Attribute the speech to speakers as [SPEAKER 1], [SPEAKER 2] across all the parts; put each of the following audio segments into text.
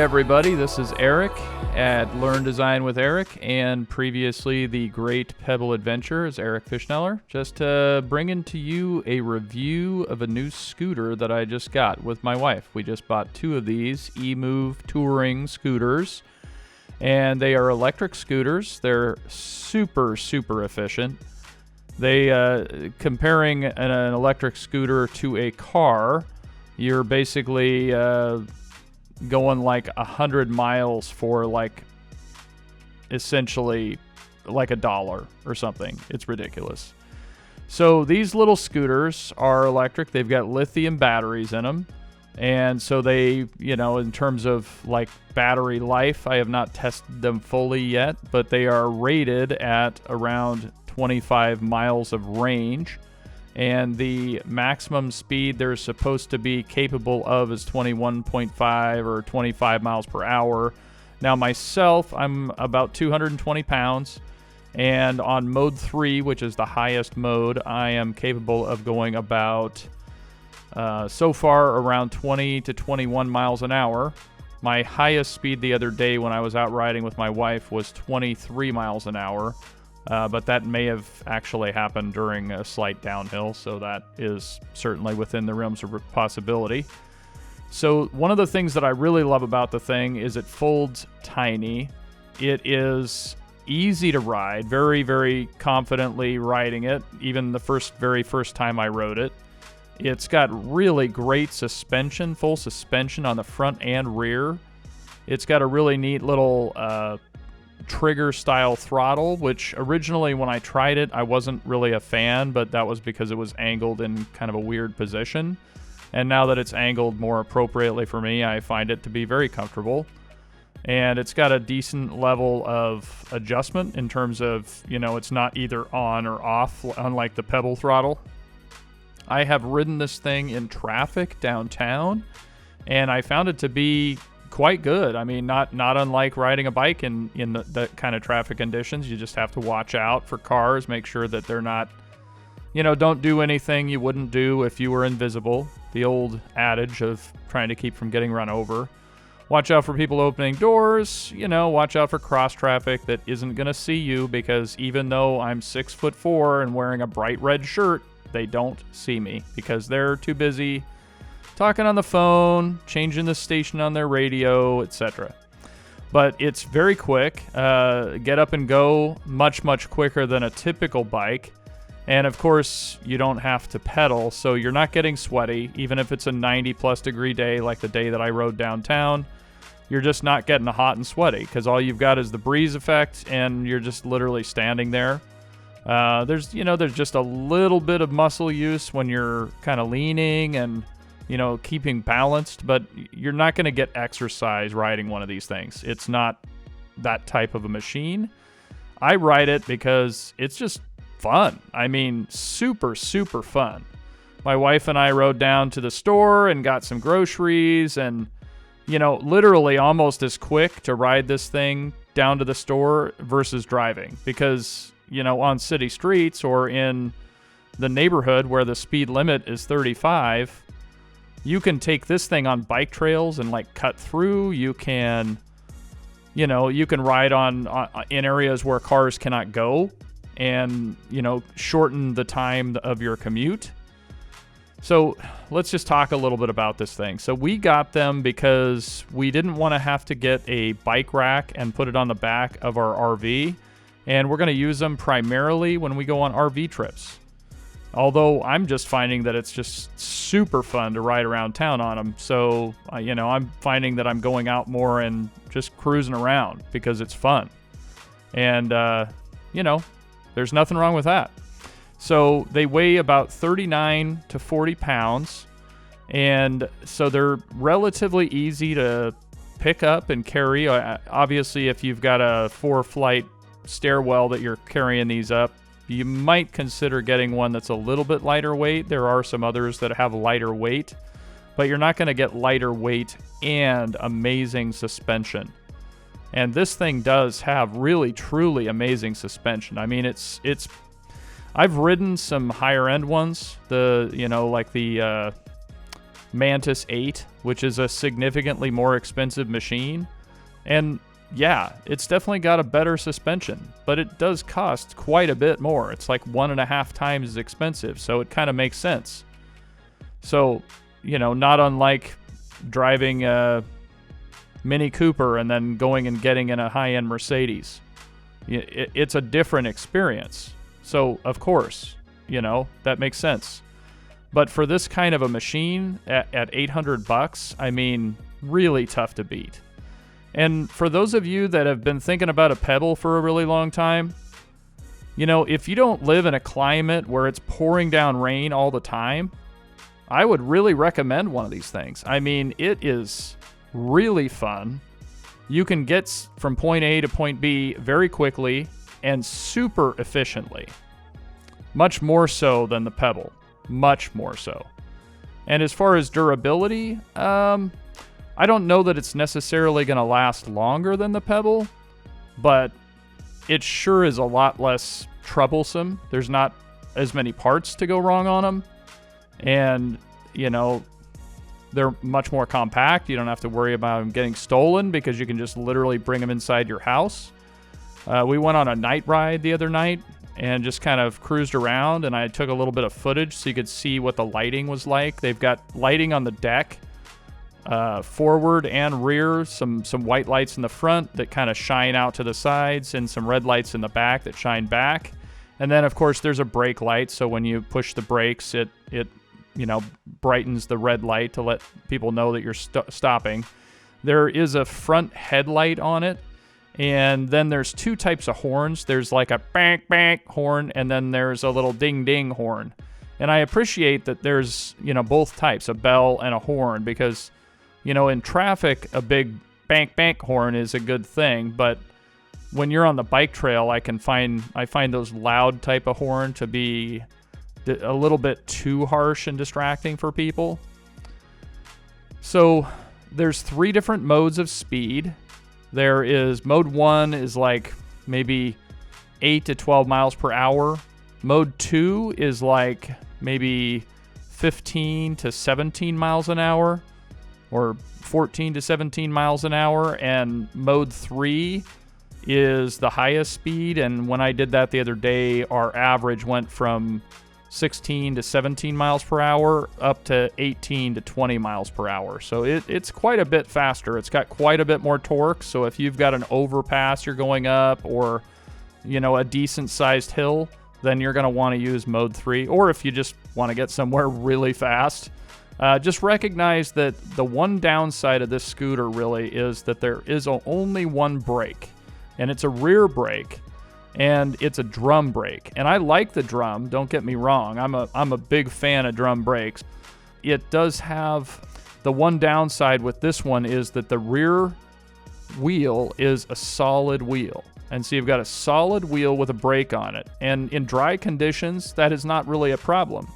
[SPEAKER 1] everybody. This is Eric at Learn Design with Eric, and previously the Great Pebble Adventure is Eric Fischnaller. Just bringing to you a review of a new scooter that I just got with my wife. We just bought two of these EMOVE Touring scooters, and they are electric scooters. They're super efficient. They comparing an electric scooter to a car, you're basically going like 100 miles for like essentially like $1 or something. It's ridiculous. So these little scooters are electric. They've got lithium batteries in them. And so they, in terms of like battery life, I have not tested them fully yet, but they are rated at around 25 miles of range. And the maximum speed they're supposed to be capable of is 21.5 or 25 miles per hour. Now myself, I'm about 220 pounds, and on mode 3, which is the highest mode, I am capable of going about, so far, around 20 to 21 miles an hour. My highest speed the other day when I was out riding with my wife was 23 miles an hour. But that may have actually happened during a slight downhill, so that is certainly within the realms of possibility. So one of the things that I really love about the thing is it folds tiny. It is easy to ride, very confidently riding it, even the very first time I rode it. It's got really great suspension, full suspension on the front and rear. It's got a really neat little trigger style throttle, which originally when I tried it I wasn't really a fan, but that was because it was angled in kind of a weird position, and now that it's angled more appropriately for me, I find it to be very comfortable. And it's got a decent level of adjustment in terms of, it's not either on or off, unlike the pedal throttle. I have ridden this thing in traffic downtown, and I found it to be quite good. I mean, not unlike riding a bike in that kind of traffic conditions. You just have to watch out for cars, make sure that they're not, don't do anything you wouldn't do if you were invisible. The old adage of trying to keep from getting run over. Watch out for people opening doors, watch out for cross traffic that isn't going to see you, because even though I'm 6'4" and wearing a bright red shirt, they don't see me because they're too busy talking on the phone, changing the station on their radio, etc. But it's very quick. Get up and go much quicker than a typical bike. And of course, you don't have to pedal, so you're not getting sweaty. Even if it's a 90-plus degree day like the day that I rode downtown, you're just not getting hot and sweaty because all you've got is the breeze effect, and you're just literally standing there. There's just a little bit of muscle use when you're kind of leaning and keeping balanced, but you're not going to get exercise riding one of these things. It's not that type of a machine. I ride it because it's just fun. I mean, super fun. My wife and I rode down to the store and got some groceries, and, literally almost as quick to ride this thing down to the store versus driving, because, on city streets or in the neighborhood where the speed limit is 35, you can take this thing on bike trails and like cut through. You can, you can ride on in areas where cars cannot go, and, shorten the time of your commute. So let's just talk a little bit about this thing. So we got them because we didn't want to have to get a bike rack and put it on the back of our RV. And we're going to use them primarily when we go on RV trips. Although I'm just finding that it's just super fun to ride around town on them. So, I'm finding that I'm going out more and just cruising around because it's fun. And, there's nothing wrong with that. So they weigh about 39 to 40 pounds. And so they're relatively easy to pick up and carry. Obviously, if you've got a 4-flight stairwell that you're carrying these up, you might consider getting one that's a little bit lighter weight. There are some others that have lighter weight, but you're not going to get lighter weight and amazing suspension. And this thing does have really, truly amazing suspension. I mean, I've ridden some higher end ones, like the Mantis 8, which is a significantly more expensive machine. And yeah, it's definitely got a better suspension, but it does cost quite a bit more. It's like 1.5 times as expensive, so it kind of makes sense. So, you know, not unlike driving a Mini Cooper and then going and getting in a high-end Mercedes. It's a different experience. So, of course, you know, that makes sense. But for this kind of a machine at $800, I mean, really tough to beat. And for those of you that have been thinking about a Pebble for a really long time, you know, if you don't live in a climate where it's pouring down rain all the time, I would really recommend one of these things. I mean, it is really fun. You can get from point A to point B very quickly and super efficiently. Much more so than the Pebble. Much more so. And as far as durability, I don't know that it's necessarily going to last longer than the Pebble, but it sure is a lot less troublesome. There's not as many parts to go wrong on them. And, you know, they're much more compact. You don't have to worry about them getting stolen because you can just literally bring them inside your house. We went on a night ride the other night and just kind of cruised around, and I took a little bit of footage so you could see what the lighting was like. They've got lighting on the deck, forward and rear, some white lights in the front that kind of shine out to the sides, and some red lights in the back that shine back. And then, of course, there's a brake light, so when you push the brakes, it you know, brightens the red light to let people know that you're stopping. There is a front headlight on it. And then there's two types of horns. There's like a bang bang horn, and then there's a little ding ding horn. And I appreciate that there's, you know, both types, a bell and a horn, because, you know, in traffic, a big bang bang horn is a good thing. But when you're on the bike trail, I find those loud type of horn to be a little bit too harsh and distracting for people. So there's 3 different modes of speed. There is mode 1 is like maybe 8 to 12 miles per hour. Mode 2 is like maybe 15 to 17 miles an hour, or 14 to 17 miles an hour. And mode 3 is the highest speed. And when I did that the other day, our average went from 16 to 17 miles per hour up to 18 to 20 miles per hour. So it's quite a bit faster. It's got quite a bit more torque. So if you've got an overpass you're going up, or, you know, a decent sized hill, then you're going to want to use mode 3. Or if you just want to get somewhere really fast, just recognize that the one downside of this scooter really is that there is only one brake, and it's a rear brake. And it's a drum brake. And I like the drum, don't get me wrong. I'm a big fan of drum brakes. It does have the one downside with this one is that the rear wheel is a solid wheel. And so you've got a solid wheel with a brake on it. And in dry conditions, that is not really a problem.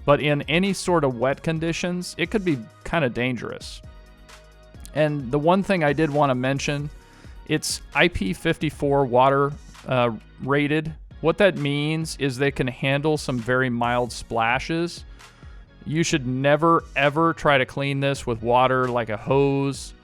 [SPEAKER 1] But in any sort of wet conditions, it could be kind of dangerous. And the one thing I did want to mention, it's IP54 water rated. What that means is they can handle some very mild splashes. You should never ever try to clean this with water like a hose.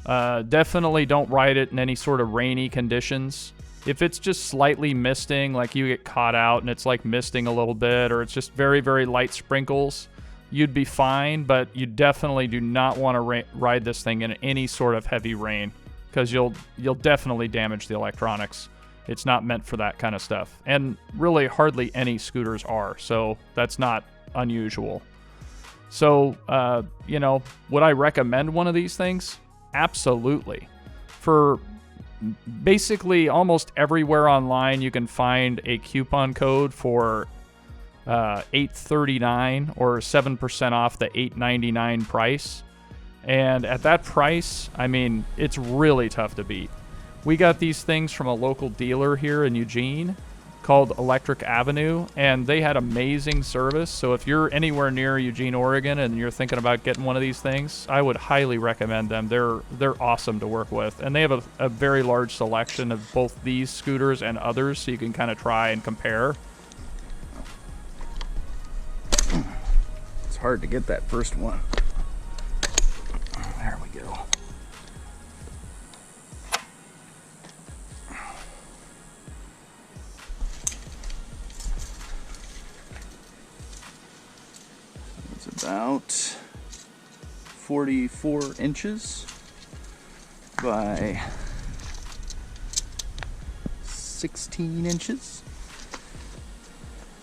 [SPEAKER 1] Definitely don't ride it in any sort of rainy conditions. If it's just slightly misting, like you get caught out and it's like misting a little bit, or it's just very, very light sprinkles, you'd be fine. But you definitely do not want to ride this thing in any sort of heavy rain, because you'll definitely damage the electronics. It's not meant for that kind of stuff. And really hardly any scooters are, so that's not unusual. So, you know, would I recommend one of these things? Absolutely. For basically almost everywhere online, you can find a coupon code for $8.39 or 7% off the $8.99 price. And at that price, I mean, it's really tough to beat. We got these things from a local dealer here in Eugene called Electric Avenue, and they had amazing service. So if you're anywhere near Eugene, Oregon, and you're thinking about getting one of these things, I would highly recommend them. They're awesome to work with, and they have a very large selection of both these scooters and others, so you can kind of try and compare.
[SPEAKER 2] It's hard to get that first one. about 44 inches by 16 inches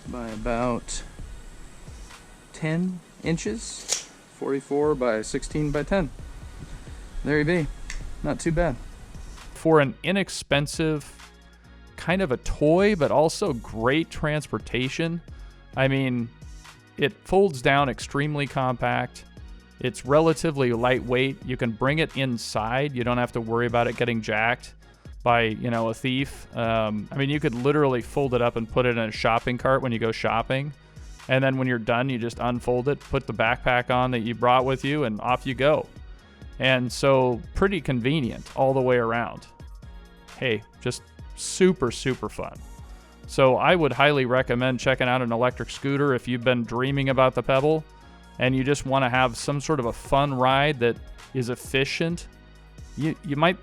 [SPEAKER 2] by about 10 inches. 44 by 16 by 10. There you be. Not too bad.
[SPEAKER 1] For an inexpensive, kind of a toy, but also great transportation. I mean, it folds down extremely compact. It's relatively lightweight. You can bring it inside. You don't have to worry about it getting jacked by, a thief. I mean, you could literally fold it up and put it in a shopping cart when you go shopping. And then when you're done, you just unfold it, put the backpack on that you brought with you, and off you go. And so pretty convenient all the way around. Hey, just super, super fun. So I would highly recommend checking out an electric scooter if you've been dreaming about the Pebble and you just want to have some sort of a fun ride that is efficient. You might,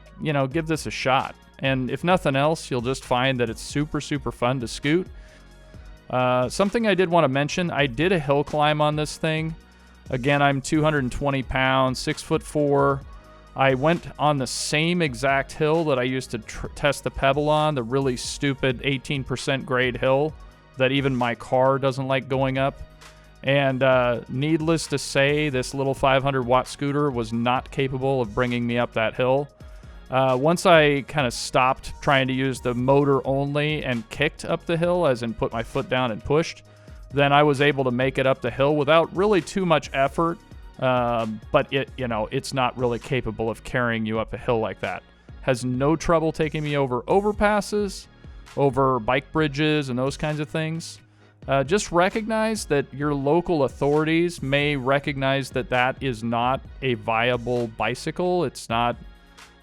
[SPEAKER 1] give this a shot. And if nothing else, you'll just find that it's super, super fun to scoot. Something I did want to mention, I did a hill climb on this thing. Again, I'm 220 pounds, 6'4". I went on the same exact hill that I used to test the Pebble on, the really stupid 18% grade hill that even my car doesn't like going up. And needless to say, this little 500-watt scooter was not capable of bringing me up that hill. Once I kind of stopped trying to use the motor only and kicked up the hill, as in put my foot down and pushed, then I was able to make it up the hill without really too much effort. But it's not really capable of carrying you up a hill like that. Has no trouble taking me over overpasses, over bike bridges, and those kinds of things. Just recognize that your local authorities may recognize that that is not a viable bicycle. It's not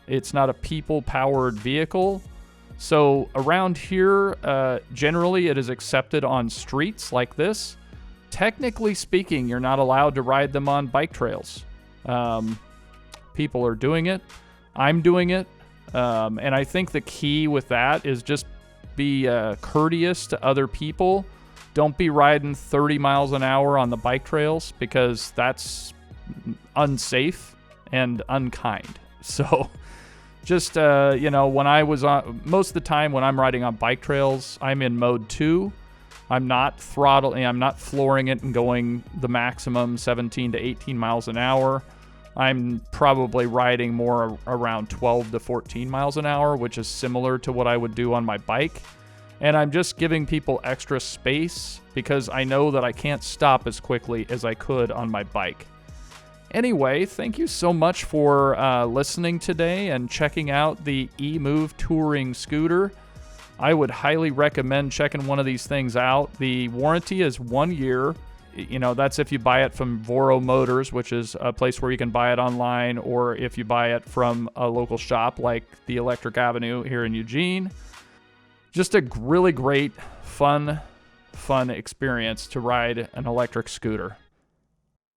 [SPEAKER 1] a people-powered vehicle. So around here, generally it is accepted on streets like this. Technically speaking, you're not allowed to ride them on bike trails. People are doing it. I'm doing it. And I think the key with that is just be courteous to other people. Don't be riding 30 miles an hour on the bike trails because that's unsafe and unkind. So just, when I was on, most of the time when I'm riding on bike trails, I'm in mode 2. I'm not throttling, I'm not flooring it and going the maximum 17 to 18 miles an hour. I'm probably riding more around 12 to 14 miles an hour, which is similar to what I would do on my bike. And I'm just giving people extra space because I know that I can't stop as quickly as I could on my bike. Anyway, thank you so much for listening today and checking out the EMOVE Touring scooter. I would highly recommend checking one of these things out. The warranty is 1 year. That's if you buy it from Voro Motors, which is a place where you can buy it online, or if you buy it from a local shop like the Electric Avenue here in Eugene. Just a really great, fun experience to ride an electric scooter.